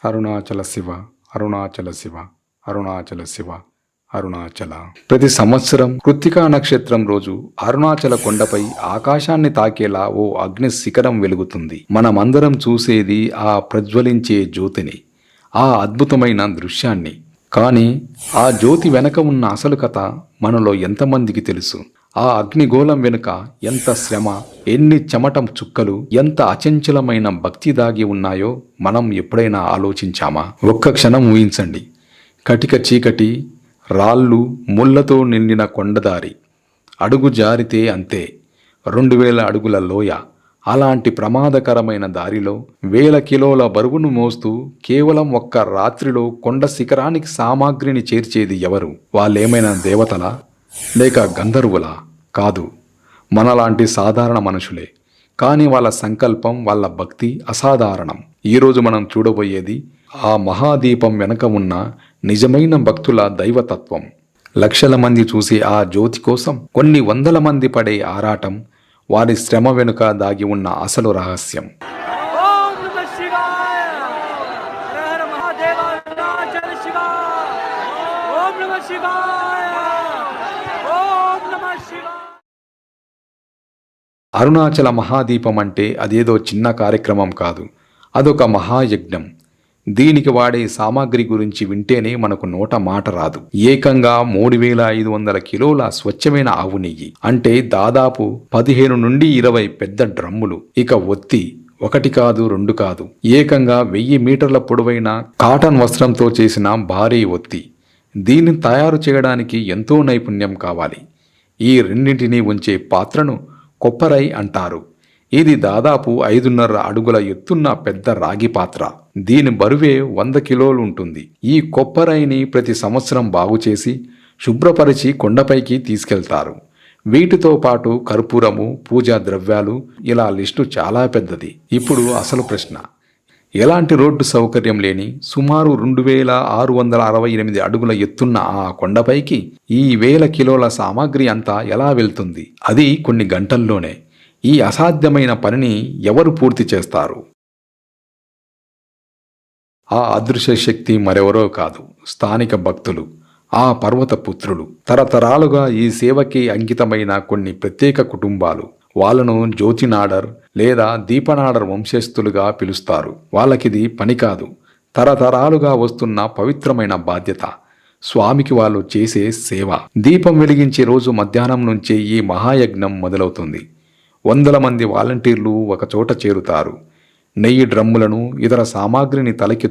అరుణాచల శివ, అరుణాచల శివ, అరుణాచల శివ, అరుణాచల. ప్రతి సంవత్సరం కృత్తికా నక్షత్రం రోజు అరుణాచల కొండపై ఆకాశాన్ని తాకేలా ఓ అగ్ని శిఖరం వెలుగుతుంది. మనమందరం చూసేది ఆ ప్రజ్వలించే జ్యోతిని, ఆ అద్భుతమైన దృశ్యాన్ని. కానీ ఆ జ్యోతి వెనక ఉన్న అసలు కథ మనలో ఎంతమందికి తెలుసు? ఆ అగ్నిగోళం వెనుక ఎంత శ్రమ, ఎన్ని చెమట చుక్కలు, ఎంత అచంచలమైన భక్తి దాగి ఉన్నాయో మనం ఎప్పుడైనా ఆలోచించామా? ఒక్క క్షణం ఊహించండి. కటిక చీకటి, రాళ్ళు, ముళ్లతో నిండిన కొండదారి, అడుగు జారితే అంతే 2000 అడుగుల లోయ. అలాంటి ప్రమాదకరమైన దారిలో 1000 కిలోల బరువును మోస్తూ కేవలం ఒక్క రాత్రిలో కొండ శిఖరానికి సామాగ్రిని చేర్చేది ఎవరు? వాళ్ళేమైనా దేవతలా, లేక గంధర్వులా? కాదు, మనలాంటి సాధారణ మనుషులే. కానీ వాళ్ళ సంకల్పం, వాళ్ళ భక్తి అసాధారణం. ఈరోజు మనం చూడబోయేది ఆ మహాదీపం వెనక ఉన్న నిజమైన భక్తుల దైవతత్వం. లక్షల మంది చూసే ఆ జ్యోతి కోసం కొన్ని వందల మంది పడే ఆరాటం, వారి శ్రమ వెనుక దాగి ఉన్న అసలు రహస్యం. అరుణాచల మహాదీపం అంటే అదేదో చిన్న కార్యక్రమం కాదు, అదొక మహాయజ్ఞం. దీనికి వాడే సామాగ్రి గురించి వింటేనే మనకు నోట మాట రాదు. ఏకంగా 3500 కిలోల స్వచ్ఛమైన ఆవు నెయ్యి, అంటే దాదాపు 15 నుండి 20 పెద్ద డ్రమ్ములు. ఇక ఒత్తి, ఒకటి కాదు, రెండు కాదు, ఏకంగా 1000 మీటర్ల పొడవైన కాటన్ వస్త్రంతో చేసిన భారీ ఒత్తి. దీన్ని తయారు చేయడానికి ఎంతో నైపుణ్యం కావాలి. ఈ రెండింటినీ ఉంచే పాత్రను కొప్పరై అంటారు. ఇది దాదాపు 5.5 అడుగుల ఎత్తున్న పెద్ద రాగి పాత్ర. దీని బరువే 100 కిలోలు ఉంటుంది. ఈ కొప్పరైని ప్రతి సంవత్సరం బాగుచేసి శుభ్రపరిచి కొండపైకి తీసుకెళ్తారు. వీటితో పాటు కర్పూరము, పూజా ద్రవ్యాలు, ఇలా లిస్టు చాలా పెద్దది. ఇప్పుడు అసలు ప్రశ్న, ఎలాంటి రోడ్డు సౌకర్యం లేని సుమారు 2668 అడుగుల ఎత్తున్న ఆ కొండపైకి ఈ 1000 కిలోల సామాగ్రి అంతా ఎలా వెళ్తుంది? అది కొన్ని గంటల్లోనే. ఈ అసాధ్యమైన పనిని ఎవరు పూర్తి చేస్తారు? ఆ అదృశ్య శక్తి మరెవరో కాదు, స్థానిక భక్తులు, ఆ పర్వత పుత్రులు. తరతరాలుగా ఈ సేవకి అంకితమైన కొన్ని ప్రత్యేక కుటుంబాలు. వాళ్ళను జ్యోతినాడర్ లేదా దీపనాడర్ వంశస్థులుగా పిలుస్తారు. వాళ్ళకిది పని కాదు, తరతరాలుగా వస్తున్న పవిత్రమైన బాధ్యత. స్వామికి వాళ్ళు చేసే సేవ. దీపం వెలిగించే రోజు మధ్యాహ్నం నుంచే ఈ మహాయజ్ఞం మొదలవుతుంది. 100 మంది వాలంటీర్లు ఒకచోట చేరుతారు. నెయ్యి డ్రమ్ములను, ఇతర సామాగ్రిని తలకెత్తు